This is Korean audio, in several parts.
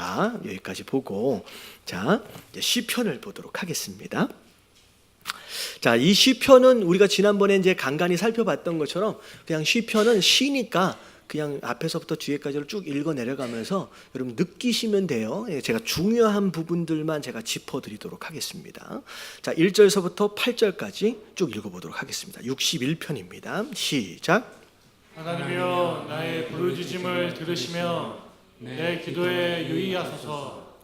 자, 여기까지 보고 자, 이제 시편을 보도록 하겠습니다. 자, 이 시편은 우리가 지난번에 이제 간간히 살펴봤던 것처럼 그냥 시편은 시니까 그냥 앞에서부터 뒤에까지를 쭉 읽어 내려가면서 여러분 느끼시면 돼요. 제가 중요한 부분들만 제가 짚어드리도록 하겠습니다. 자, 1절서부터 8절까지 쭉 읽어보도록 하겠습니다. 61편입니다. 시작. 하나님이여 나의 부르짖음을 들으시며 내 기도에 유의하소서.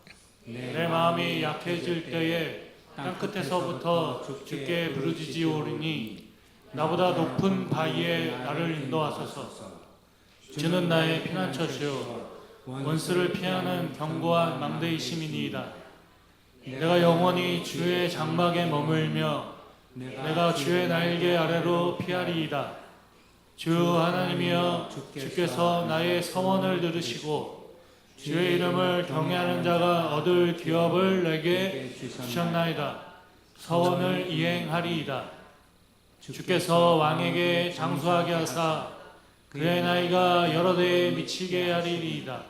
내 마음이 약해질 때에 땅끝에서부터 주께 부르짖으오리니 나보다 높은 바위에 나를 인도하소서. 주는 나의 피난처시요 원수를 피하는 견고한 망대이심이니이다. 내가 영원히 주의 장막에 머물며 내가 주의 날개 아래로 피하리이다. 주 하나님이여 주께서 나의 서원을 들으시고 주의 이름을 경외하는 자가 얻을 기업을 내게 주셨나이다. 서원을 이행하리이다. 주께서 왕에게 장수하게 하사 그의 나이가 여러 대에 미치게 하리이다.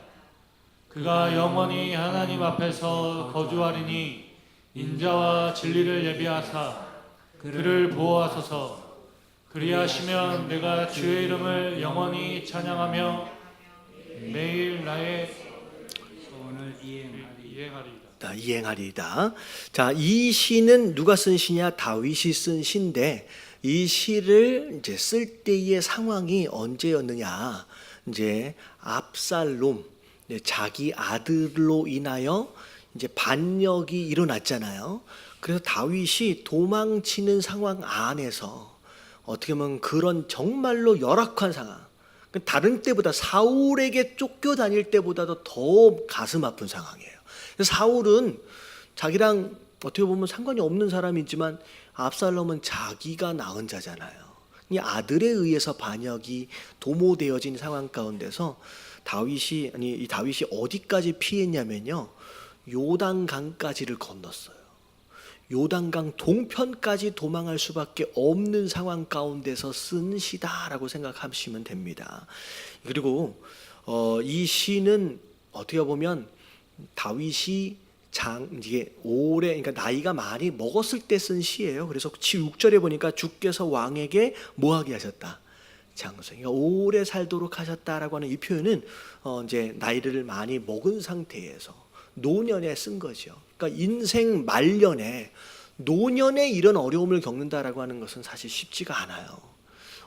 그가 영원히 하나님 앞에서 거주하리니 인자와 진리를 예비하사 그를 보호하소서. 그리하시면 내가 주의 이름을 영원히 찬양하며 매일 나의 소원을 이행하리이다. 이행하리이다. 자, 이 시는 누가 쓴 시냐? 다윗이 쓴 시인데 이 시를 이제 쓸 때의 상황이 언제였느냐? 이제 압살롬, 자기 아들로 인하여 이제 반역이 일어났잖아요. 그래서 다윗이 도망치는 상황 안에서 어떻게 보면 그런 정말로 열악한 상황, 다른 때보다 사울에게 쫓겨다닐 때보다도 더 가슴 아픈 상황이에요. 사울은 자기랑 어떻게 보면 상관이 없는 사람이지만 압살롬은 자기가 낳은 자잖아요. 이 아들에 의해서 반역이 도모되어진 상황 가운데서 이 다윗이 어디까지 피했냐면요, 요단강까지를 건넜어요. 요단강 동편까지 도망할 수밖에 없는 상황 가운데서 쓴 시다라고 생각하시면 됩니다. 그리고 이 시는 어떻게 보면 다윗이 이게 그러니까 나이가 많이 먹었을 때 쓴 시예요. 그래서 6절에 보니까 주께서 왕에게 뭐하게 하셨다? 장수. 그러니까 오래 살도록 하셨다라고 하는 이 표현은 이제 나이를 많이 먹은 상태에서 노년에 쓴 거죠. 그러니까 인생 말년에 노년에 이런 어려움을 겪는다라고 하는 것은 사실 쉽지가 않아요.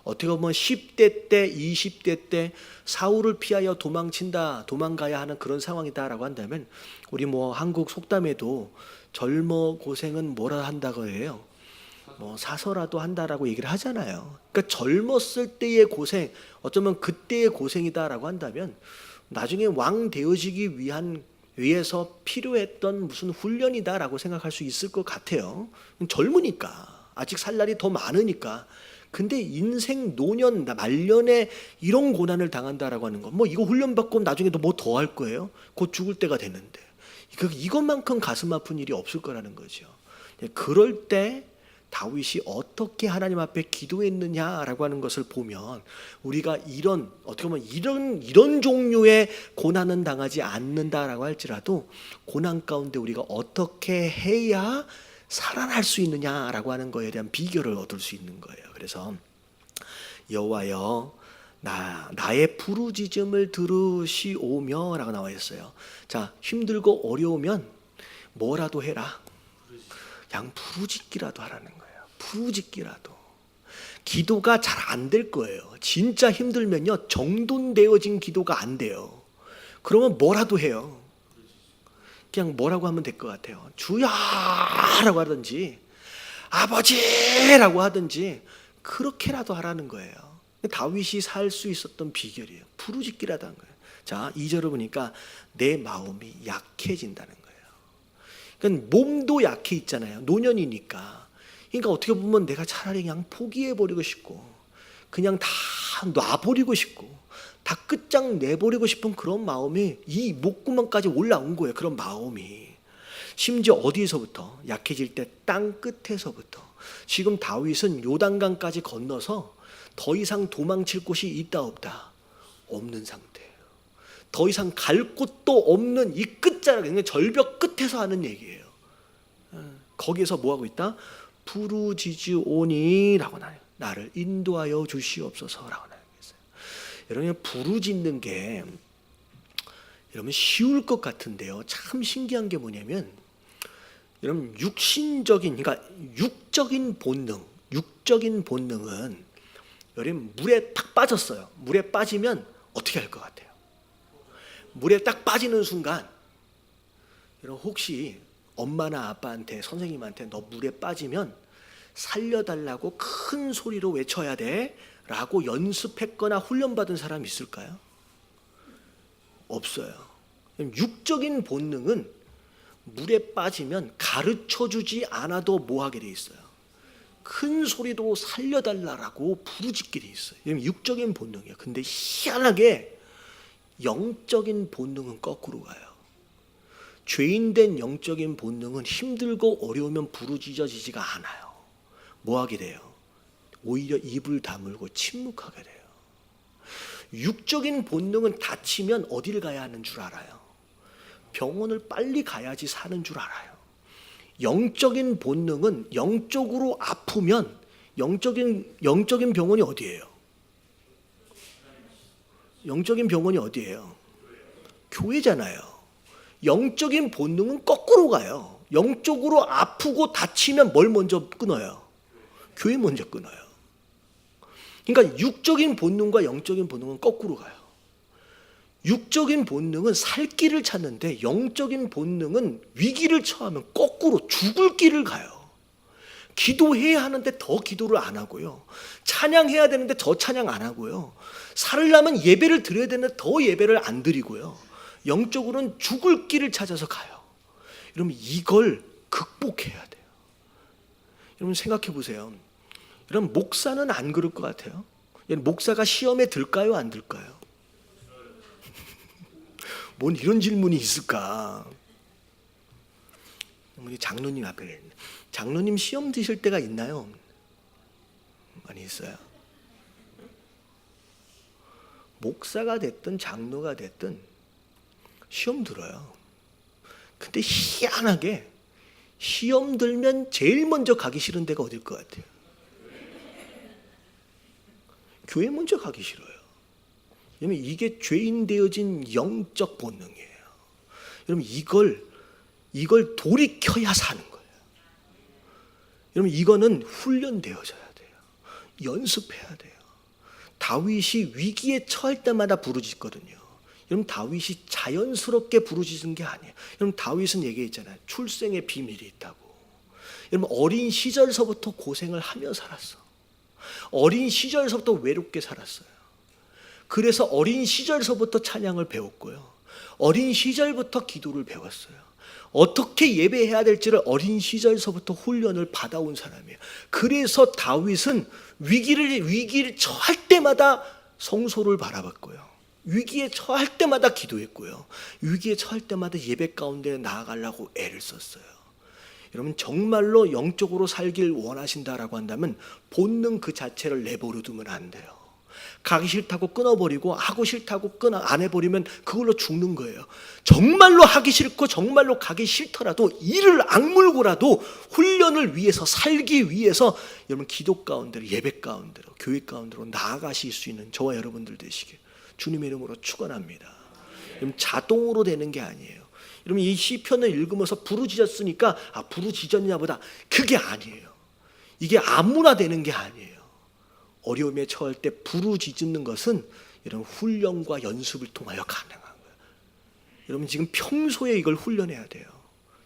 어떻게 보면 10대 때, 20대 때 사울을 피하여 도망가야 하는 그런 상황이다라고 한다면 우리 한국 속담에도 젊어 고생은 뭐라 한다고 해요? 사서라도 한다라고 얘기를 하잖아요. 그러니까 젊었을 때의 고생, 어쩌면 그때의 고생이다라고 한다면 나중에 왕 되어지기 위해서 필요했던 무슨 훈련이다라고 생각할 수 있을 것 같아요. 젊으니까, 아직 살 날이 더 많으니까. 근데 인생 노년 말년에 이런 고난을 당한다라고 하는 건 이거 훈련받고 나중에 또 더 할 거예요. 곧 죽을 때가 되는데 이것만큼 가슴 아픈 일이 없을 거라는 거죠. 그럴 때 다윗이 어떻게 하나님 앞에 기도했느냐라고 하는 것을 보면 우리가 어떻게 보면 이런 종류의 고난은 당하지 않는다라고 할지라도 고난 가운데 우리가 어떻게 해야 살아날 수 있느냐라고 하는 거에 대한 비결을 얻을 수 있는 거예요. 그래서 여호와여 나의 부르짖음을 들으시오며 라고 나와 있어요. 자, 힘들고 어려우면 뭐라도 해라. 그냥 부르짖기라도 하라는 거예요. 부르짖기라도. 기도가 잘 안 될 거예요. 진짜 힘들면요, 정돈되어진 기도가 안 돼요. 그러면 뭐라도 해요. 그냥 뭐라고 하면 될 것 같아요. 주야라고 하든지 아버지라고 하든지 그렇게라도 하라는 거예요. 다윗이 살 수 있었던 비결이에요. 부르짖기라도 한 거예요. 자, 2절을 보니까 내 마음이 약해진다는 거예요. 그러니까 몸도 약해 있잖아요. 노년이니까. 그러니까 어떻게 보면 내가 차라리 그냥 포기해버리고 싶고 그냥 다 놔버리고 싶고 다 끝장내버리고 싶은 그런 마음이 이 목구멍까지 올라온 거예요. 그런 마음이. 심지어 어디에서부터? 약해질 때 땅 끝에서부터. 지금 다윗은 요단강까지 건너서 더 이상 도망칠 곳이 있다 없다? 없는 상태예요. 더 이상 갈 곳도 없는 이 끝자락, 그러니까 절벽 끝에서 하는 얘기예요. 거기에서 뭐하고 있다? 부르짖으오니라고 나를 인도하여 주시옵소서라고 나오겠어요. 여러분, 부르짖는 게 여러분 쉬울 것 같은데요, 참 신기한 게 뭐냐면, 여러분 육신적인, 그러니까 육적인 본능은 여러분 물에 딱 빠졌어요. 물에 빠지면 어떻게 할 것 같아요? 물에 딱 빠지는 순간, 여러분 혹시 엄마나 아빠한테, 선생님한테 너 물에 빠지면 살려달라고 큰 소리로 외쳐야 돼 라고 연습했거나 훈련받은 사람 있을까요? 없어요. 육적인 본능은 물에 빠지면 가르쳐주지 않아도 뭐 하게 돼 있어요? 큰 소리로 살려달라고 부르짖게 돼 있어요. 육적인 본능이에요. 근데 희한하게 영적인 본능은 거꾸로 가요. 죄인된 영적인 본능은 힘들고 어려우면 부르짖어지지가 않아요. 뭐 하게 돼요? 오히려 입을 다물고 침묵하게 돼요. 육적인 본능은 다치면 어디를 가야 하는 줄 알아요? 병원을 빨리 가야지 사는 줄 알아요. 영적인 본능은 영적으로 아프면 영적인 병원이 어디예요? 영적인 병원이 어디예요? 교회잖아요. 영적인 본능은 거꾸로 가요. 영적으로 아프고 다치면 뭘 먼저 끊어요? 교회 먼저 끊어요. 그러니까 육적인 본능과 영적인 본능은 거꾸로 가요. 육적인 본능은 살 길을 찾는데 영적인 본능은 위기를 처하면 거꾸로 죽을 길을 가요. 기도해야 하는데 더 기도를 안 하고요. 찬양해야 되는데 더 찬양 안 하고요. 살려면 예배를 드려야 되는데 더 예배를 안 드리고요. 영적으로는 죽을 길을 찾아서 가요. 여러분 이걸 극복해야 돼요. 여러분 생각해 보세요. 여러분 목사는 안 그럴 것 같아요. 목사가 시험에 들까요, 안 들까요? 뭔 이런 질문이 있을까? 장로님 앞에, 장로님 시험 드실 때가 있나요? 많이 있어요. 목사가 됐든 장로가 됐든 시험 들어요. 근데 희한하게 시험 들면 제일 먼저 가기 싫은 데가 어딜 것 같아요? 교회 먼저 가기 싫어요. 왜냐면 이게 죄인 되어진 영적 본능이에요. 여러분 이걸 돌이켜야 사는 거예요. 여러분 이거는 훈련되어져야 돼요. 연습해야 돼요. 다윗이 위기에 처할 때마다 부르짖거든요. 여러분 다윗이 자연스럽게 부르짖은 게 아니에요. 여러분 다윗은 얘기했잖아요. 출생의 비밀이 있다고. 여러분 어린 시절서부터 고생을 하며 살았어. 어린 시절서부터 외롭게 살았어요. 그래서 어린 시절서부터 찬양을 배웠고요. 어린 시절부터 기도를 배웠어요. 어떻게 예배해야 될지를 어린 시절서부터 훈련을 받아온 사람이에요. 그래서 다윗은 위기를 처할 때마다 성소를 바라봤고요. 위기에 처할 때마다 기도했고요. 위기에 처할 때마다 예배 가운데 나아가려고 애를 썼어요. 여러분 정말로 영적으로 살길 원하신다라고 한다면 본능 그 자체를 내버려 두면 안 돼요. 가기 싫다고 끊어버리고 하고 싫다고 안 해버리면 그걸로 죽는 거예요. 정말로 하기 싫고 정말로 가기 싫더라도 이를 악물고라도 훈련을 위해서 살기 위해서 여러분 기도 가운데로 예배 가운데로 교회 가운데로 나아가실 수 있는 저와 여러분들 되시길 주님의 이름으로 축원합니다. 여러분 자동으로 되는 게 아니에요. 여러분 이 시편을 읽으면서 부르짖었으니까 부르짖었냐 보다 그게 아니에요. 이게 아무나 되는 게 아니에요. 어려움에 처할 때 부르짖는 것은 이런 훈련과 연습을 통하여 가능한 거예요. 여러분 지금 평소에 이걸 훈련해야 돼요.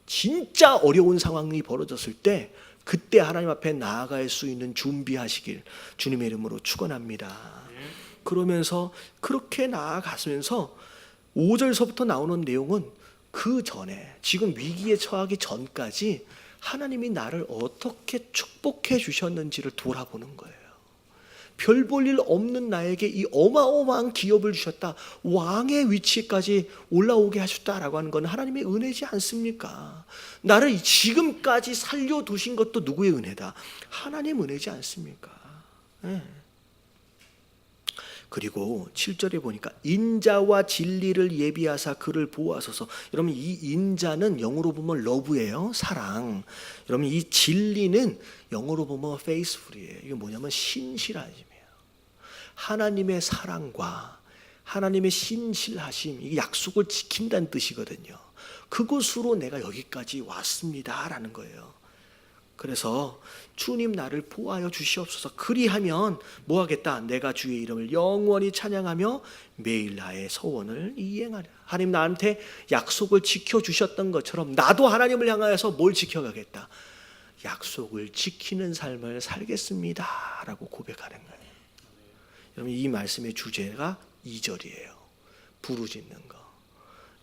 진짜 어려운 상황이 벌어졌을 때 그때 하나님 앞에 나아갈 수 있는 준비하시길 주님의 이름으로 축원합니다. 그러면서 그렇게 나아가면서 5절서부터 나오는 내용은 그 전에 지금 위기에 처하기 전까지 하나님이 나를 어떻게 축복해 주셨는지를 돌아보는 거예요. 별 볼 일 없는 나에게 이 어마어마한 기업을 주셨다. 왕의 위치까지 올라오게 하셨다라고 하는 건 하나님의 은혜지 않습니까? 나를 지금까지 살려두신 것도 누구의 은혜다? 하나님 은혜지 않습니까? 네. 그리고 7절에 보니까 인자와 진리를 예비하사 그를 보호하소서. 여러분 이 인자는 영어로 보면 러브예요. 사랑. 여러분 이 진리는 영어로 보면 faithful이에요. 이게 뭐냐면 신실하심이에요. 하나님의 사랑과 하나님의 신실하심, 이게 약속을 지킨다는 뜻이거든요. 그곳으로 내가 여기까지 왔습니다라는 거예요. 그래서 주님 나를 보호하여 주시옵소서. 그리하면 뭐 하겠다? 내가 주의 이름을 영원히 찬양하며 매일 나의 소원을 이행하리라. 하나님 나한테 약속을 지켜주셨던 것처럼 나도 하나님을 향하여서 뭘 지켜가겠다? 약속을 지키는 삶을 살겠습니다 라고 고백하는 거예요. 여러분 이 말씀의 주제가 2절이에요. 부르짖는 거.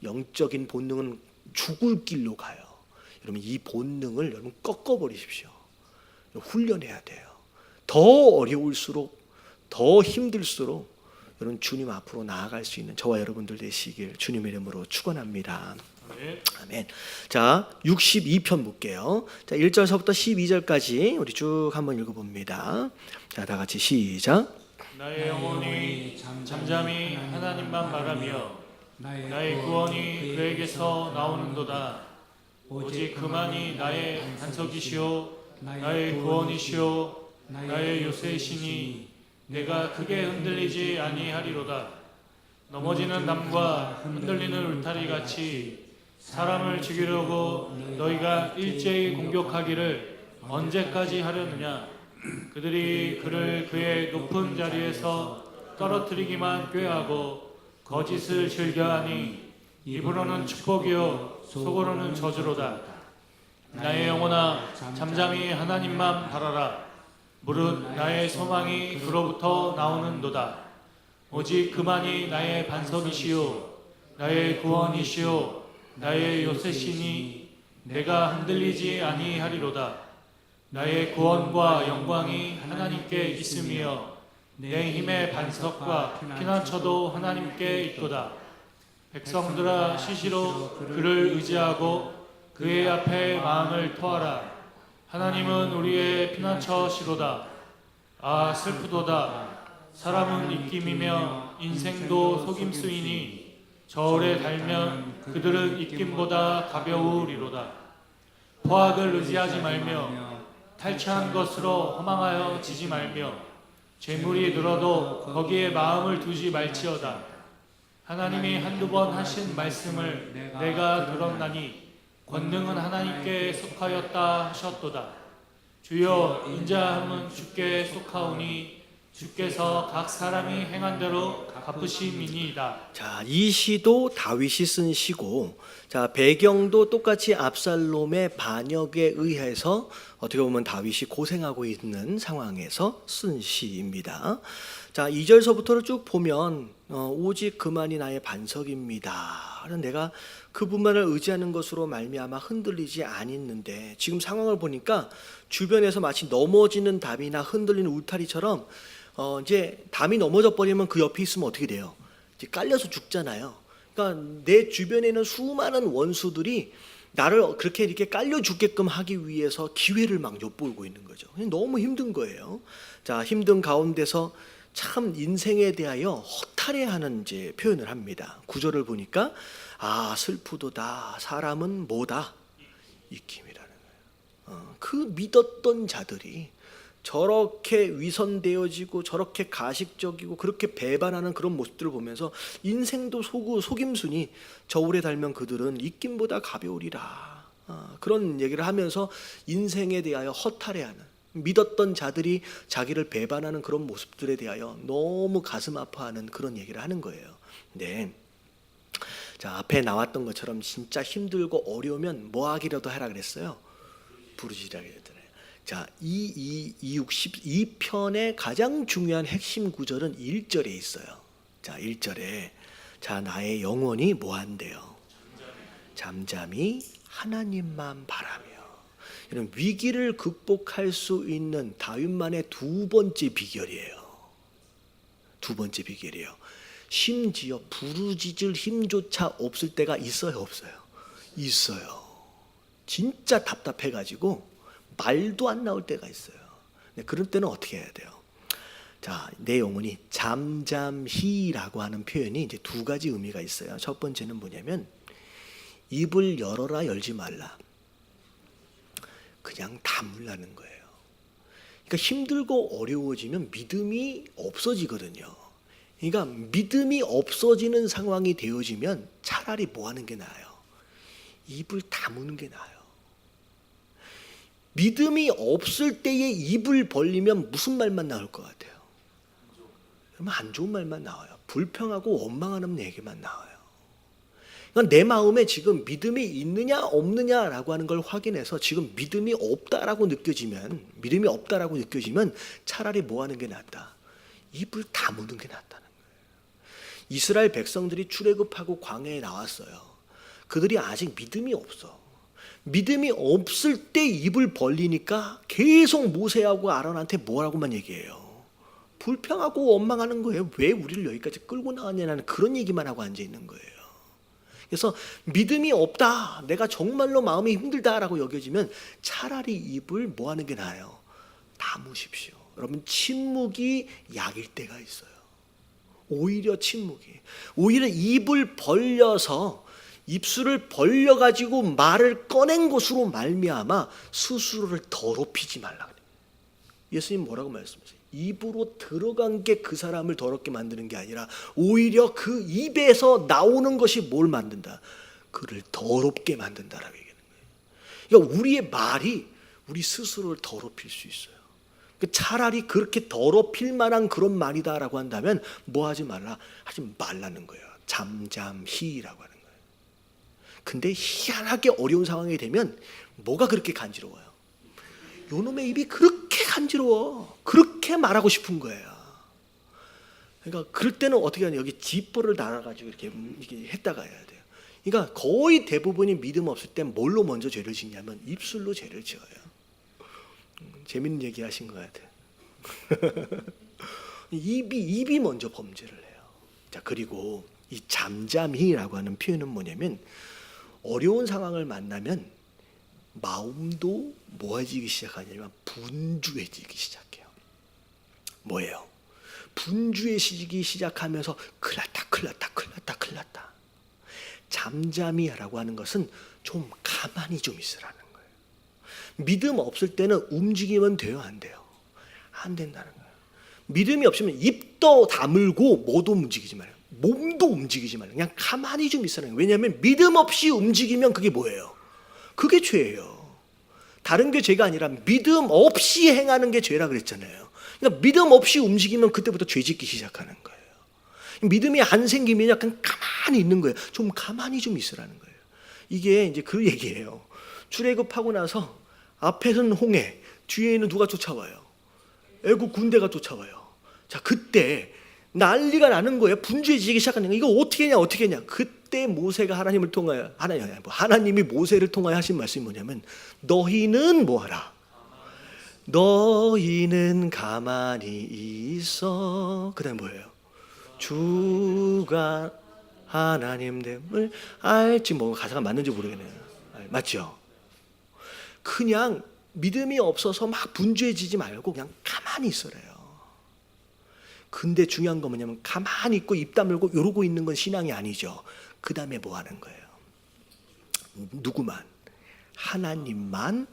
영적인 본능은 죽을 길로 가요. 여러분 이 본능을 여러분 꺾어버리십시오. 훈련해야 돼요. 더 어려울수록 더 힘들수록 여러분 주님 앞으로 나아갈 수 있는 저와 여러분들 되시길 주님의 이름으로 축원합니다. 아멘. 자 62편 볼게요. 자 1절서부터 12절까지 우리 쭉 한번 읽어봅니다. 자 다 같이 시작. 나의 영혼이 잠잠히 하나님만 바라며 나의 구원이 그에게서 나오는도다. 오직 그만이 나의 반석이시오 나의 구원이시오 나의 요새시니 내가 크게 흔들리지 아니하리로다. 넘어지는 담과 흔들리는 울타리같이 사람을 죽이려고 너희가 일제히 공격하기를 언제까지 하려느냐. 그들이 그를 그의 높은 자리에서 떨어뜨리기만 꾀하고 거짓을 즐겨하니 입으로는 축복이요 속으로는 저주로다. 나의 영혼아 잠잠히 하나님만 바라라. 무릇 나의 소망이 그로부터 나오는도다. 오직 그만이 나의 반석이시요 나의 구원이시요 나의 요새시니 내가 흔들리지 아니하리로다. 나의 구원과 영광이 하나님께 있으며 내 힘의 반석과 피난처도 하나님께 있도다. 백성들아 시시로 그를 의지하고 그의 앞에 마음을 토하라. 하나님은 우리의 피난처시로다. 아 슬프도다. 사람은 입김이며 인생도 속임수이니 저울에 달면 그들은 입김보다 가벼우리로다. 포악을 의지하지 말며 탈취한 것으로 허망하여 지지 말며 재물이 늘어도 거기에 마음을 두지 말지어다. 하나님이 한두 번 하신 말씀을 내가 들었나니 권능은 하나님께 속하였다 하셨도다. 주여 인자함은 주께 속하오니 주께서 각 사람이 행한 대로 갚으심이니이다. 자, 이 시도 다윗이 쓴 시고, 자 배경도 똑같이 압살롬의 반역에 의해서 어떻게 보면 다윗이 고생하고 있는 상황에서 쓴 시입니다. 자 2절서부터를 쭉 보면 오직 그만이 나의 반석입니다. 내가 그분만을 의지하는 것으로 말미암아 흔들리지 아니는데, 지금 상황을 보니까 주변에서 마치 넘어지는 담이나 흔들리는 울타리처럼 이제 담이 넘어져 버리면 그 옆에 있으면 어떻게 돼요? 이제 깔려서 죽잖아요. 그러니까 내 주변에는 수많은 원수들이 나를 그렇게 이렇게 깔려 죽게끔 하기 위해서 기회를 막 엿보고 있는 거죠. 너무 힘든 거예요. 자, 힘든 가운데서 참 인생에 대하여 허탈해하는 이제 표현을 합니다. 구절을 보니까 아 슬프도다. 사람은 뭐다? 입김이라는 거예요. 그 믿었던 자들이 저렇게 위선되어지고 저렇게 가식적이고 그렇게 배반하는 그런 모습들을 보면서 인생도 속임수니 저울에 달면 그들은 입김보다 가벼우리라. 그런 얘기를 하면서 인생에 대하여 허탈해하는, 믿었던 자들이 자기를 배반하는 그런 모습들에 대하여 너무 가슴 아파하는 그런 얘기를 하는 거예요. 네. 자, 앞에 나왔던 것처럼 진짜 힘들고 어려우면 뭐 하기라도 하라 그랬어요? 부르짖으라 그랬잖아요. 자, 이 62편의 가장 중요한 핵심 구절은 1절에 있어요. 자, 1절에 자, 나의 영혼이 뭐 한대요? 잠잠히 하나님만 바라며. 이런 위기를 극복할 수 있는 다윗만의 두 번째 비결이에요. 두 번째 비결이에요. 심지어 부르짖을 힘조차 없을 때가 있어요, 없어요? 있어요. 진짜 답답해가지고 말도 안 나올 때가 있어요. 그런 때는 어떻게 해야 돼요? 자, 내 영혼이 잠잠히라고 하는 표현이 이제 두 가지 의미가 있어요. 첫 번째는 뭐냐면 입을 열어라 열지 말라. 그냥 다물라는 거예요. 그러니까 힘들고 어려워지면 믿음이 없어지거든요. 그러니까 믿음이 없어지는 상황이 되어지면 차라리 뭐 하는 게 나아요? 입을 다무는 게 나아요. 믿음이 없을 때에 입을 벌리면 무슨 말만 나올 것 같아요? 그러면 안 좋은 말만 나와요. 불평하고 원망하는 얘기만 나와요. 그러니까 내 마음에 지금 믿음이 있느냐 없느냐라고 하는 걸 확인해서 지금 믿음이 없다라고 느껴지면 차라리 뭐 하는 게 낫다? 입을 다무는 게 낫다는 거예요. 이스라엘 백성들이 출애굽하고 광야에 나왔어요. 그들이 아직 믿음이 없어. 믿음이 없을 때 입을 벌리니까 계속 모세하고 아론한테 뭐라고만 얘기해요. 불평하고 원망하는 거예요. 왜 우리를 여기까지 끌고 나왔냐는 그런 얘기만 하고 앉아 있는 거예요. 그래서 믿음이 없다, 내가 정말로 마음이 힘들다라고 여겨지면 차라리 입을 뭐 하는 게 나아요? 다무십시오. 여러분, 침묵이 약일 때가 있어요. 오히려 오히려 입을 벌려서 입술을 벌려가지고 말을 꺼낸 것으로 말미암아 스스로를 더럽히지 말라 그래요. 예수님 뭐라고 말씀하세요? 입으로 들어간 게 그 사람을 더럽게 만드는 게 아니라 오히려 그 입에서 나오는 것이 뭘 만든다? 그를 더럽게 만든다라고 얘기하는 거예요. 그러니까 우리의 말이 우리 스스로를 더럽힐 수 있어요. 차라리 그렇게 더럽힐 만한 그런 말이다라고 한다면 뭐 하지 말라는 거예요. 잠잠히라고 하는 거예요. 근데 희한하게 어려운 상황이 되면 뭐가 그렇게 간지러워요? 요놈의 입이 그렇게 간지러워. 그렇게 말하고 싶은 거예요. 그러니까 그럴 때는 어떻게 하냐? 여기 지퍼를 달아가지고 이렇게 했다가 해야 돼요. 그러니까 거의 대부분이 믿음 없을 때 뭘로 먼저 죄를 짓냐면 입술로 죄를 지어요. 재밌는 얘기 하신 것 같아요. 입이 먼저 범죄를 해요. 자, 그리고 이 잠잠히라고 하는 표현은 뭐냐면 어려운 상황을 만나면 마음도 뭐해지기 시작하냐면 분주해지기 시작해요. 뭐예요? 분주해지기 시작하면서 큰일 났다. 잠잠히라고 하는 것은 좀 가만히 좀 있으라는 거예요. 믿음 없을 때는 움직이면 돼요, 안 돼요? 안 된다는 거예요. 믿음이 없으면 입도 다물고 뭐도 움직이지 말아요. 몸도 움직이지 말아요. 그냥 가만히 좀 있으라는 거예요. 왜냐하면 믿음 없이 움직이면 그게 뭐예요? 그게 죄예요. 다른 게 죄가 아니라 믿음 없이 행하는 게 죄라 그랬잖아요. 그러니까 믿음 없이 움직이면 그때부터 죄 짓기 시작하는 거예요. 믿음이 안 생기면 약간 가만히 있는 거예요. 좀 가만히 좀 있으라는 거예요. 이게 이제 그 얘기예요. 출애굽하고 나서 앞에서는 홍해, 뒤에는 누가 쫓아와요? 애국 군대가 쫓아와요. 자, 그때 난리가 나는 거예요. 분주해지기 시작하는 거예요. 이거 어떻게 했냐? 그때 모세가 하나님이 모세를 통하여 하신 말씀이 뭐냐면 너희는 뭐하라? 너희는 가만히 있어. 그 다음에 뭐예요? 주가 하나님됨을 알지. 뭐 가사가 맞는지 모르겠네요. 맞죠? 그냥 믿음이 없어서 막 분주해지지 말고 그냥 가만히 있으래요. 근데 중요한 건 뭐냐면 가만히 있고 입 다물고 이러고 있는 건 신앙이 아니죠. 그 다음에 뭐 하는 거예요? 누구만? 하나님만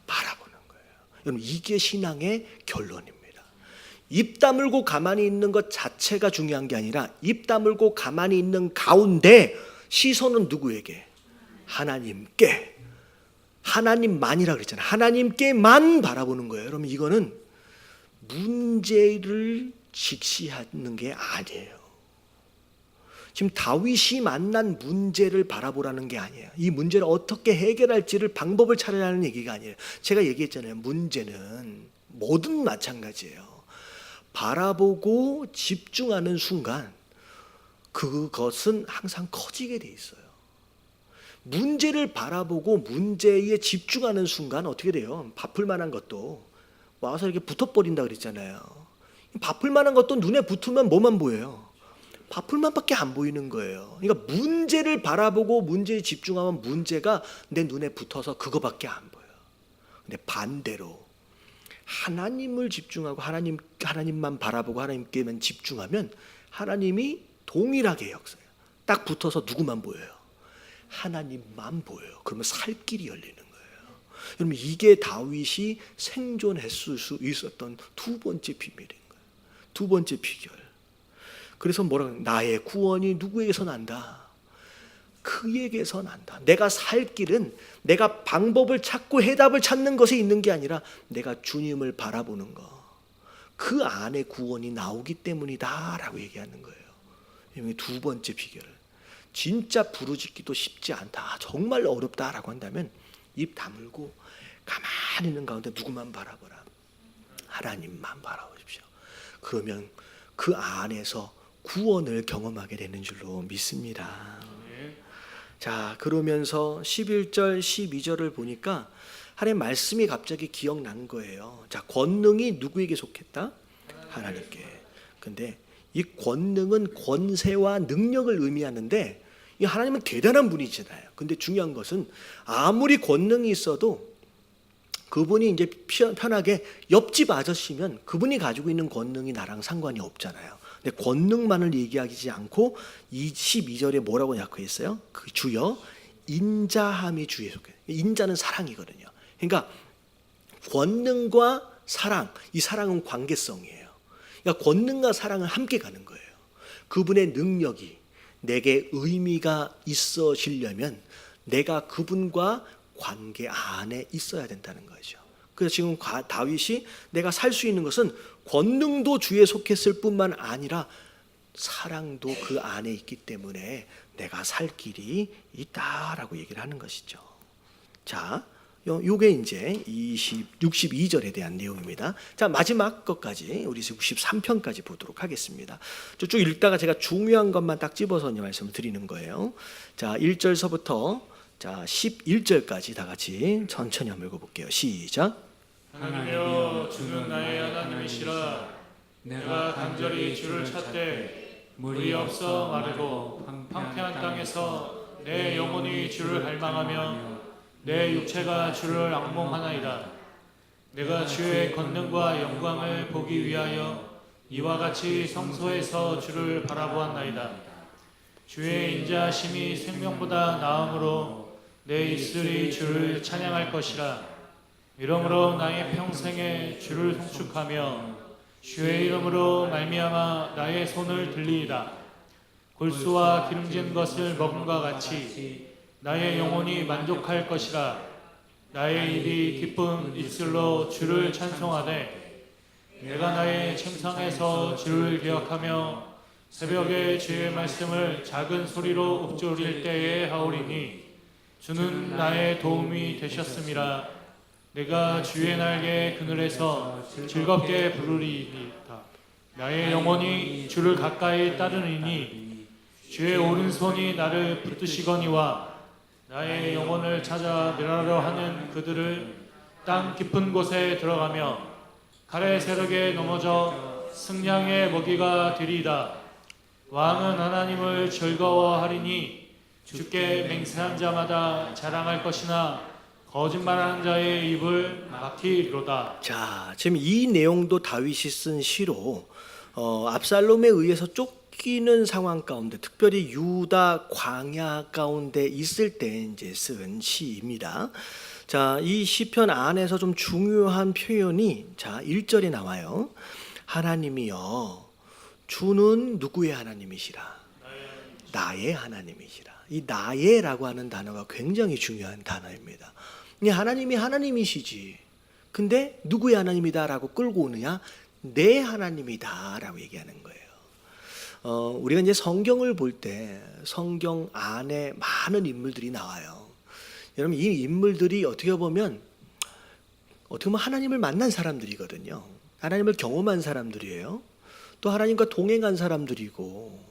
바라보는 거예요. 여러분, 이게 신앙의 결론입니다. 입 다물고 가만히 있는 것 자체가 중요한 게 아니라 입 다물고 가만히 있는 가운데 시선은 누구에게? 하나님께. 하나님만이라 그랬잖아요. 하나님께만 바라보는 거예요. 여러분, 이거는 문제를 직시하는 게 아니에요. 지금 다윗이 만난 문제를 바라보라는 게 아니에요. 이 문제를 어떻게 해결할지를 방법을 찾으라는 얘기가 아니에요. 제가 얘기했잖아요. 문제는 뭐든 마찬가지예요. 바라보고 집중하는 순간 그것은 항상 커지게 돼 있어요. 문제를 바라보고 문제에 집중하는 순간 어떻게 돼요? 바쁠 만한 것도 와서 이렇게 붙어버린다 그랬잖아요. 바쁠 만한 것도 눈에 붙으면 뭐만 보여요? 바쁠 만밖에 안 보이는 거예요. 그러니까 문제를 바라보고 문제에 집중하면 문제가 내 눈에 붙어서 그거밖에 안 보여요. 근데 반대로 하나님을 집중하고 하나님만 바라보고 하나님께만 집중하면 하나님이 동일하게 역사해요. 딱 붙어서 누구만 보여요? 하나님만 보여요. 그러면 살 길이 열리는 거예요. 여러분, 이게 다윗이 생존했을 수 있었던 두 번째 비밀인 거예요. 두 번째 비결. 그래서 뭐라고, 나의 구원이 누구에게서 난다? 그에게서 난다. 내가 살 길은 내가 방법을 찾고 해답을 찾는 것에 있는 게 아니라 내가 주님을 바라보는 것, 그 안에 구원이 나오기 때문이다 라고 얘기하는 거예요. 이 두 번째 비결. 진짜 부르짖기도 쉽지 않다, 정말 어렵다라고 한다면 입 다물고 가만히 있는 가운데 누구만 바라보라? 하나님만 바라보십시오. 그러면 그 안에서 구원을 경험하게 되는 줄로 믿습니다. 자, 그러면서 11절 12절을 보니까 하나님 말씀이 갑자기 기억난 거예요. 자, 권능이 누구에게 속했다? 하나님께. 근데 이 권능은 권세와 능력을 의미하는데, 이 하나님은 대단한 분이잖아요. 근데 중요한 것은 아무리 권능이 있어도 그분이 이제 편하게 옆집 아저씨면 그분이 가지고 있는 권능이 나랑 상관이 없잖아요. 근데 권능만을 얘기하지 않고 22절에 뭐라고 약속했어요? 그 주여 인자함이 주에 속해. 인자는 사랑이거든요. 그러니까 권능과 사랑, 이 사랑은 관계성이에요. 그러니까 권능과 사랑은 함께 가는 거예요. 그분의 능력이 내게 의미가 있어지려면 내가 그분과 관계 안에 있어야 된다는 거죠. 그래서 지금 다윗이 내가 살 수 있는 것은 권능도 주에 속했을 뿐만 아니라 사랑도 그 안에 있기 때문에 내가 살 길이 있다라고 얘기를 하는 것이죠. 자, 요게 이제 62절에 대한 내용입니다. 자, 마지막 것까지 우리 63편까지 보도록 하겠습니다. 쭉 읽다가 제가 중요한 것만 딱 집어서 말씀을 드리는 거예요. 자, 1절서부터 자 11절까지 다 같이 천천히 한번 읽어볼게요. 시작. 하나님이여, 주는 나의 하나님이시라. 내가 간절히 주를 찾되 물이 없어 마르고 황폐한 땅에서 내 영혼이 주를 갈망하며 내 육체가 주를 앙몽하나이다. 내가 주의 권능과 영광을 보기 위하여 이와 같이 성소에서 주를 바라보았나이다. 주의 인자하심이 생명보다 나음으로 내 입술이 주를 찬양할 것이라. 이러므로 나의 평생에 주를 송축하며 주의 이름으로 말미암아 나의 손을 들리이다. 골수와 기름진 것을 먹음과 같이 나의 영혼이 만족할 것이라. 나의 입이 기쁜 입술로 주를 찬송하되 내가 나의 침상에서 주를 기억하며 새벽에 주의 말씀을 작은 소리로 읊조릴 때에 하오리니 주는 나의 도움이 되셨음이라. 내가 주의 날개 그늘에서 즐겁게 부르리이다. 나의 영혼이 주를 가까이 따르니니 주의 오른손이 나를 붙드시거니와 나의 영혼을 찾아 멸하려 하는 그들을 땅 깊은 곳에 들어가며 칼의 세력에 넘어져 승량의 먹이가 되리이다. 왕은 하나님을 즐거워하리니 주께 맹세한 자마다 자랑할 것이나 거짓말하는 자의 입을 막히리로다. 자, 지금 이 내용도 다윗이 쓴 시로 압살롬에 의해서 쫓기는 상황 가운데, 특별히 유다 광야 가운데 있을 때 이제 쓴 시입니다. 자, 이 시편 안에서 좀 중요한 표현이 자 1절에 나와요. 하나님이여, 주는 누구의 하나님이시라? 나의 하나님이시라. 이 나의라고 하는 단어가 굉장히 중요한 단어입니다. 이 하나님이 하나님이시지, 근데 누구의 하나님이다라고 끌고 오느냐? 내 하나님이다라고 얘기하는 거예요. 우리가 이제 성경을 볼 때 성경 안에 많은 인물들이 나와요. 여러분, 이 인물들이 어떻게 보면 하나님을 만난 사람들이거든요. 하나님을 경험한 사람들이에요. 또 하나님과 동행한 사람들이고,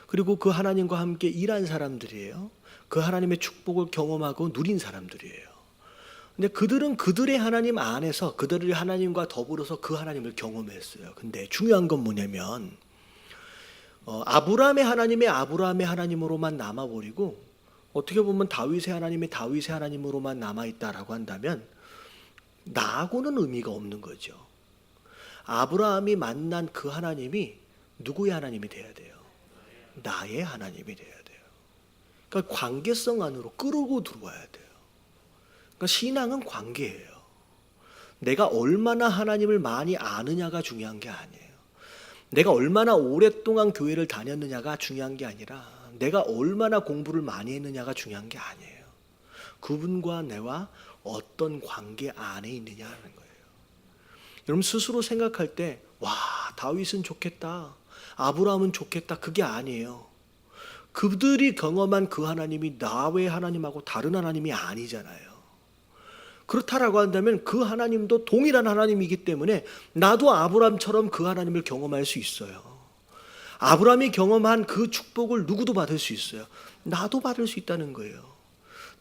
그리고 그 하나님과 함께 일한 사람들이에요. 그 하나님의 축복을 경험하고 누린 사람들이에요. 근데 그들은 그들의 하나님 안에서 그들의 하나님과 더불어서 그 하나님을 경험했어요. 근데 중요한 건 뭐냐면 아브라함의 하나님의 아브라함의 하나님으로만 남아버리고, 어떻게 보면 다윗의 하나님의 다윗의 하나님으로만 남아있다라고 한다면 나하고는 의미가 없는 거죠. 아브라함이 만난 그 하나님이 누구의 하나님이 돼야 돼요? 나의 하나님이 돼야 돼요. 그러니까 관계성 안으로 끌고 들어와야 돼요. 그러니까 신앙은 관계예요. 내가 얼마나 하나님을 많이 아느냐가 중요한 게 아니에요. 내가 얼마나 오랫동안 교회를 다녔느냐가 중요한 게 아니라 내가 얼마나 공부를 많이 했느냐가 중요한 게 아니에요. 그분과 내와 어떤 관계 안에 있느냐는 거예요. 여러분 스스로 생각할 때 와, 다윗은 좋겠다, 아브라함은 좋겠다, 그게 아니에요. 그들이 경험한 그 하나님이 나의 하나님하고 다른 하나님이 아니잖아요. 그렇다라고 한다면 그 하나님도 동일한 하나님이기 때문에 나도 아브라함처럼 그 하나님을 경험할 수 있어요. 아브라함이 경험한 그 축복을 누구도 받을 수 있어요. 나도 받을 수 있다는 거예요.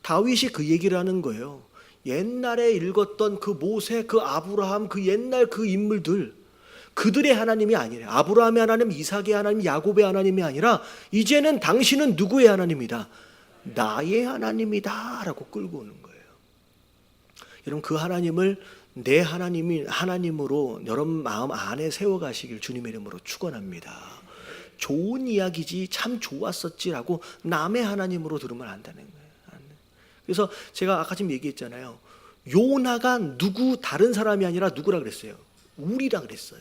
다윗이 그 얘기를 하는 거예요. 옛날에 읽었던 그 모세, 그 아브라함, 그 옛날 그 인물들, 그들의 하나님이 아니라 아브라함의 하나님, 이삭의 하나님, 야곱의 하나님이 아니라 이제는 당신은 누구의 하나님이다? 나의 하나님이다 라고 끌고 오는 거예요. 여러분 그 하나님을 내 하나님으로 여러분 마음 안에 세워가시길 주님의 이름으로 축원합니다. 좋은 이야기지, 참 좋았었지라고 남의 하나님으로 들으면 안 되는 거예요. 그래서 제가 아까 지금 얘기했잖아요. 요나가 누구 다른 사람이 아니라 누구라 그랬어요? 우리라 그랬어요.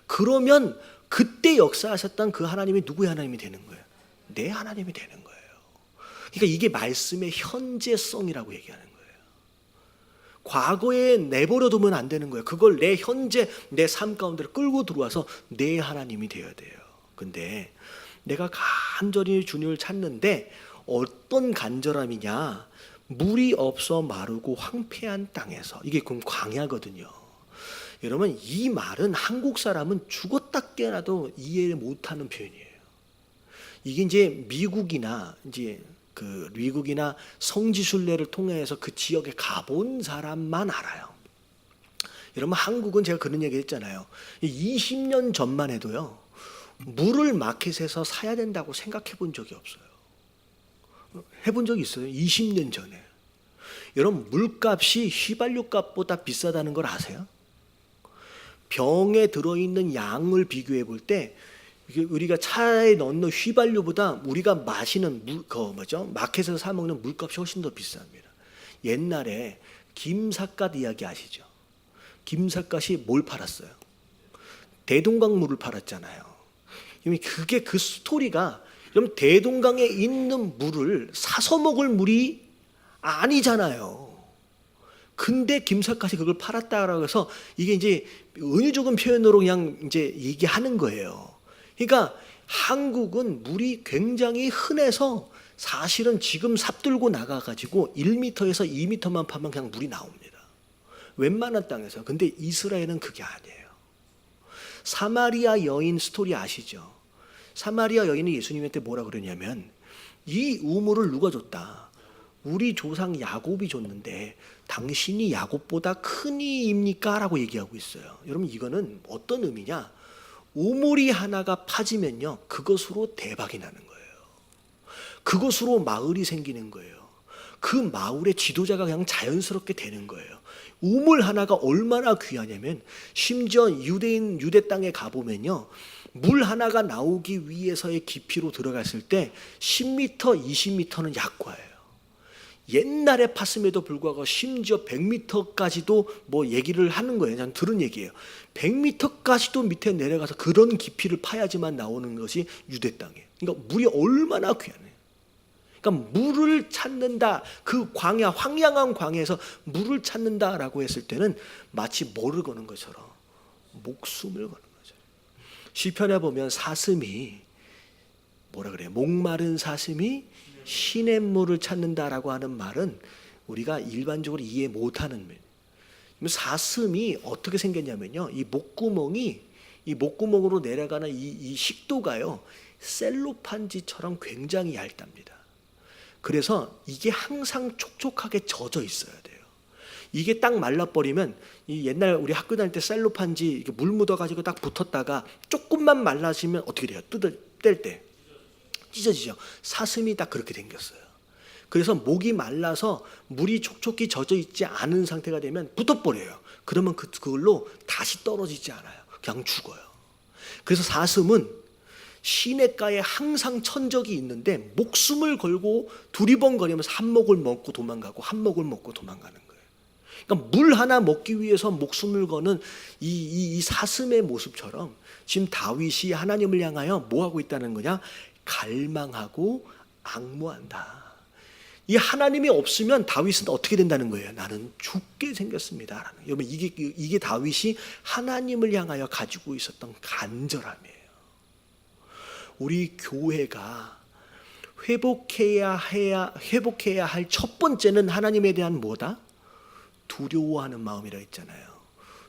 그러면 그때 역사하셨던 그 하나님이 누구의 하나님이 되는 거예요? 내 하나님이 되는 거예요. 그러니까 이게 말씀의 현재성이라고 얘기하는 거예요. 과거에 내버려두면 안 되는 거예요. 그걸 내 현재 내 삶 가운데 끌고 들어와서 내 하나님이 되어야 돼요. 근데 내가 간절히 주님을 찾는데 어떤 간절함이냐? 물이 없어 마르고 황폐한 땅에서, 이게 그럼 광야거든요. 여러분 이 말은 한국 사람은 죽었다 깨어나도 이해 못하는 표현이에요. 이게 이제 미국이나 성지순례를 통해서 그 지역에 가본 사람만 알아요. 여러분 한국은 제가 그런 얘기 했잖아요. 20년 전만 해도요, 물을 마켓에서 사야 된다고 생각해 본 적이 없어요. 해본 적이 있어요? 20년 전에. 여러분 물값이 휘발유 값보다 비싸다는 걸 아세요? 병에 들어있는 양을 비교해 볼 때 우리가 차에 넣는 휘발유보다 우리가 마시는 마켓에서 사 먹는 물값이 훨씬 더 비쌉니다. 옛날에 김삿갓 이야기 아시죠? 김삿갓이 뭘 팔았어요? 대동강물을 팔았잖아요. 그게 그 스토리가, 여러분 대동강에 있는 물을 사서 먹을 물이 아니잖아요. 근데 김삿갓이 그걸 팔았다라고 해서 이게 이제 은유적인 표현으로 그냥 이제 얘기하는 거예요. 그러니까 한국은 물이 굉장히 흔해서 사실은 지금 삽들고 나가가지고 1m에서 2m만 파면 그냥 물이 나옵니다. 웬만한 땅에서. 근데 이스라엘은 그게 아니에요. 사마리아 여인 스토리 아시죠? 사마리아 여인이 예수님한테 뭐라 그러냐면 이 우물을 누가 줬다? 우리 조상 야곱이 줬는데 당신이 야곱보다 큰이입니까? 라고 얘기하고 있어요. 여러분 이거는 어떤 의미냐? 우물이 하나가 파지면요 그것으로 대박이 나는 거예요. 그것으로 마을이 생기는 거예요. 그 마을의 지도자가 그냥 자연스럽게 되는 거예요. 우물 하나가 얼마나 귀하냐면 심지어 유대 땅에 가보면요, 물 하나가 나오기 위해서의 깊이로 들어갔을 때 10m, 20m는 약과예요. 옛날에 팠음에도 불구하고 심지어 100m까지도 뭐 얘기를 하는 거예요. 저는 들은 얘기예요. 100m까지도 밑에 내려가서 그런 깊이를 파야지만 나오는 것이 유대 땅이에요. 그러니까 물이 얼마나 귀하네요. 그러니까 물을 찾는다, 그 광야, 황량한 광야에서 물을 찾는다라고 했을 때는 마치 뭐를 거는 것처럼 목숨을 거는 거죠. 시편에 보면 사슴이 뭐라 그래요? 목마른 사슴이 시냇물을 찾는다라고 하는 말은 우리가 일반적으로 이해 못하는 말. 사슴이 어떻게 생겼냐면요, 이 목구멍으로 내려가는 이 식도가요 셀로판지처럼 굉장히 얇답니다. 그래서 이게 항상 촉촉하게 젖어 있어야 돼요. 이게 딱 말라버리면, 이 옛날 우리 학교 다닐 때 셀로판지 이렇게 물 묻어가지고 딱 붙었다가 조금만 말라지면 어떻게 돼요? 뗄 때 찢어지죠. 사슴이 딱 그렇게 생겼어요. 그래서 목이 말라서 물이 촉촉히 젖어 있지 않은 상태가 되면 붙어버려요. 그러면 그걸로 다시 떨어지지 않아요. 그냥 죽어요. 그래서 사슴은 시냇가에 항상 천적이 있는데 목숨을 걸고 두리번거리면서 한 목을 먹고 도망가고 한 목을 먹고 도망가는 거예요. 그러니까 물 하나 먹기 위해서 목숨을 거는 이 사슴의 모습처럼 지금 다윗이 하나님을 향하여 뭐 하고 있다는 거냐? 갈망하고 앙모한다. 이 하나님이 없으면 다윗은 어떻게 된다는 거예요? 나는 죽게 생겼습니다. 여러분 이게 다윗이 하나님을 향하여 가지고 있었던 간절함이에요. 우리 교회가 회복해야 할 첫 번째는 하나님에 대한 뭐다? 두려워하는 마음이라 했잖아요.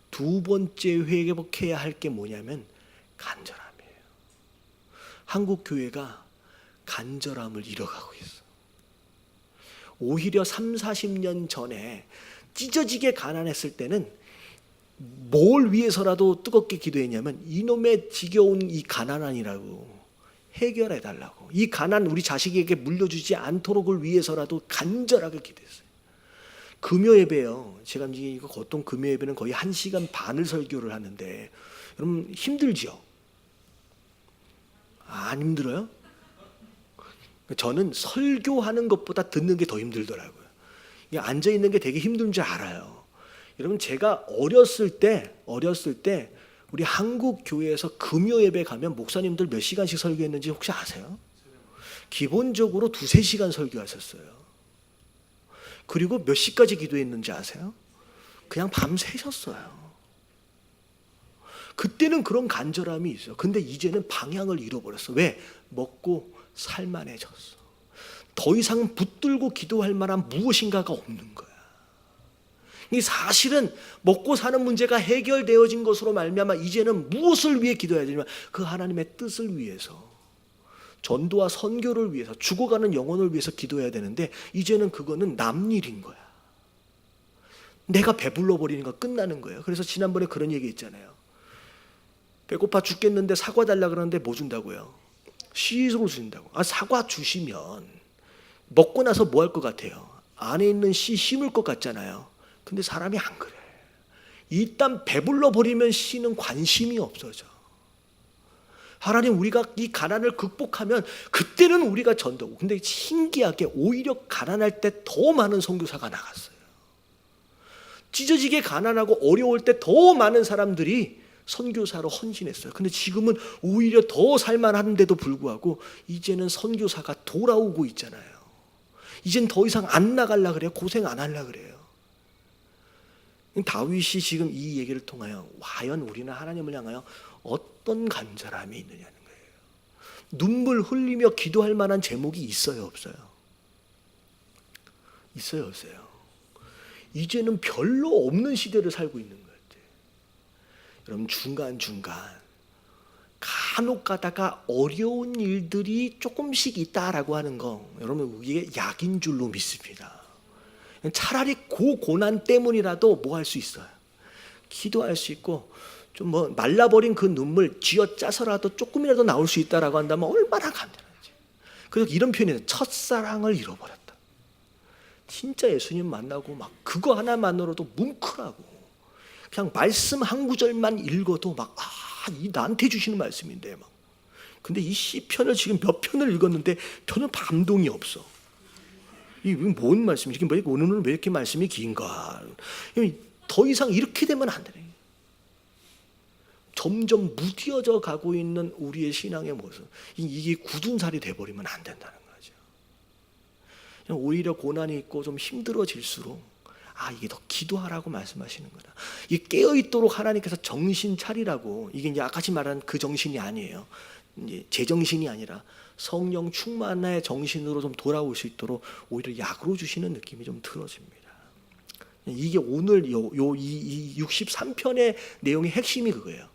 두 번째 회복해야 할 게 뭐냐면 간절함이에요. 한국 교회가 간절함을 잃어가고 있어. 오히려 30-40년 전에 찢어지게 가난했을 때는 뭘 위해서라도 뜨겁게 기도했냐면 이놈의 지겨운 이 가난 아니라고 해결해달라고, 이 가난 우리 자식에게 물려주지 않도록을 위해서라도 간절하게 기도했어요. 금요 예배요. 제가 이제 이거 보통 금요 예배는 거의 1시간 반을 설교를 하는데 여러분 힘들죠? 안 힘들어요? 저는 설교하는 것보다 듣는 게 더 힘들더라고요. 앉아 있는 게 되게 힘든 줄 알아요. 여러분 제가 어렸을 때 우리 한국 교회에서 금요 예배 가면 목사님들 몇 시간씩 설교했는지 혹시 아세요? 기본적으로 2-3시간 설교하셨어요. 그리고 몇 시까지 기도했는지 아세요? 그냥 밤 새셨어요. 그때는 그런 간절함이 있어. 근데 이제는 방향을 잃어버렸어. 왜? 먹고 살만해졌어. 더 이상 붙들고 기도할 만한 무엇인가가 없는 거야. 이 사실은 먹고 사는 문제가 해결되어진 것으로 말미암아 이제는 무엇을 위해 기도해야 되냐면 그 하나님의 뜻을 위해서, 전도와 선교를 위해서, 죽어가는 영혼을 위해서 기도해야 되는데 이제는 그거는 남 일인 거야. 내가 배불러 버리는 거 끝나는 거예요. 그래서 지난번에 그런 얘기 있잖아요. 배고파 죽겠는데 사과 달라 그러는데 뭐 준다고요? 씨로 준다고. 사과 주시면 먹고 나서 뭐 할 것 같아요? 안에 있는 씨 심을 것 같잖아요. 근데 사람이 안 그래. 일단 배불러 버리면 씨는 관심이 없어져. 하나님, 우리가 이 가난을 극복하면 그때는 우리가 전도고. 근데 신기하게 오히려 가난할 때 더 많은 선교사가 나갔어요. 찢어지게 가난하고 어려울 때 더 많은 사람들이 선교사로 헌신했어요. 근데 지금은 오히려 더 살만한데도 불구하고 이제는 선교사가 돌아오고 있잖아요. 이젠 더 이상 안 나가려고 그래요. 고생 안 하려고 그래요. 다윗이 지금 이 얘기를 통하여 과연 우리는 하나님을 향하여 어떤 간절함이 있느냐는 거예요. 눈물 흘리며 기도할 만한 제목이 있어요, 없어요? 있어요, 없어요? 이제는 별로 없는 시대를 살고 있는 것 같아요. 여러분 중간중간 간혹 가다가 어려운 일들이 조금씩 있다라고 하는 거, 여러분 이게 약인 줄로 믿습니다. 차라리 그 고난 때문이라도 뭐 할 수 있어요? 기도할 수 있고, 좀 뭐 말라버린 그 눈물 쥐어짜서라도 조금이라도 나올 수 있다라고 한다면 얼마나 간절한지. 그래서 이런 표현이에요. 첫사랑을 잃어버렸다. 진짜 예수님 만나고 막 그거 하나만으로도 뭉클하고, 그냥 말씀 한 구절만 읽어도 막 이 나한테 주시는 말씀인데 막. 근데 이 시편을 지금 몇 편을 읽었는데 전혀 감동이 없어. 이게 뭔 말씀이지? 오늘은 왜 이렇게 말씀이 긴가? 더 이상 이렇게 되면 안 되네. 점점 무뎌져 가고 있는 우리의 신앙의 모습, 이게 굳은 살이 돼버리면 안 된다는 거죠. 오히려 고난이 있고 좀 힘들어질수록 이게 더 기도하라고 말씀하시는 거다. 이게 깨어있도록 하나님께서 정신 차리라고. 이게 이제 아까지 말한 그 정신이 아니에요. 이제 제 정신이 아니라 성령 충만의 정신으로 좀 돌아올 수 있도록 오히려 약으로 주시는 느낌이 좀 들어집니다. 이게 오늘 이 63편의 내용의 핵심이 그거예요.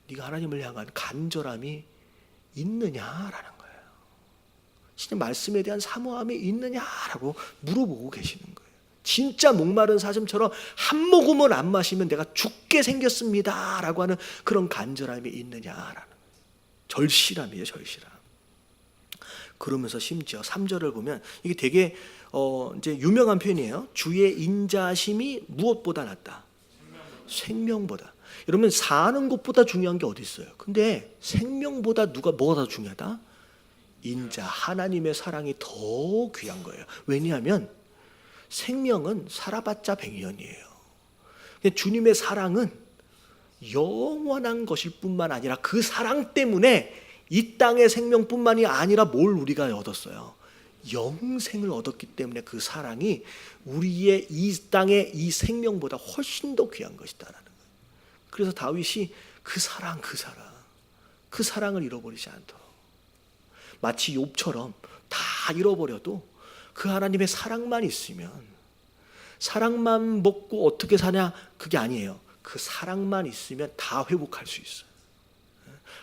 네가 하나님을 향한 간절함이 있느냐라는 거예요. 진짜 말씀에 대한 사모함이 있느냐라고 물어보고 계시는 거예요. 진짜 목마른 사슴처럼 한 모금을 안 마시면 내가 죽게 생겼습니다라고 하는 그런 간절함이 있느냐라는 거예요. 절실함이에요, 절실함. 그러면서 심지어 3절을 보면 이게 되게 이제 유명한 표현이에요. 주의 인자심이 무엇보다 낫다. 생명보다. 여러분 사는 것보다 중요한 게 어디 있어요? 근데 생명보다 뭐가 더 중요하다? 인자 하나님의 사랑이 더 귀한 거예요. 왜냐하면 생명은 살아봤자 100년이에요. 주님의 사랑은 영원한 것일 뿐만 아니라 그 사랑 때문에 이 땅의 생명뿐만이 아니라 뭘 우리가 얻었어요? 영생을 얻었기 때문에 그 사랑이 우리의 이 땅의 이 생명보다 훨씬 더 귀한 것이다라는 거예요. 그래서 다윗이 그 사랑을 잃어버리지 않도록, 마치 욥처럼 다 잃어버려도 그 하나님의 사랑만 있으면, 사랑만 먹고 어떻게 사냐 그게 아니에요. 그 사랑만 있으면 다 회복할 수 있어요.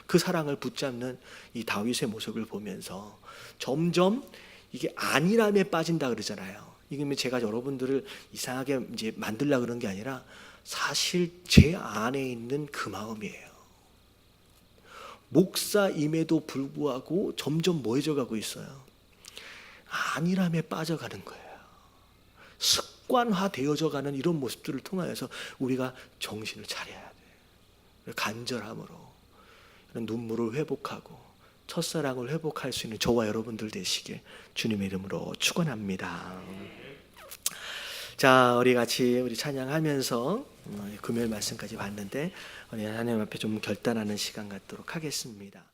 그 사랑을 붙잡는 이 다윗의 모습을 보면서 점점 이게 안일함에 빠진다 그러잖아요. 이게 제가 여러분들을 이상하게 이제 만들려고 그런 게 아니라 사실 제 안에 있는 그 마음이에요. 목사임에도 불구하고 점점 뭐해져 가고 있어요? 안일함에 빠져가는 거예요. 습관화되어져 가는 이런 모습들을 통하여서 우리가 정신을 차려야 돼요. 간절함으로 눈물을 회복하고 첫사랑을 회복할 수 있는 저와 여러분들 되시길 주님의 이름으로 축원합니다. 자, 우리 같이 찬양하면서 금요일 말씀까지 봤는데 우리 하나님 앞에 좀 결단하는 시간 갖도록 하겠습니다.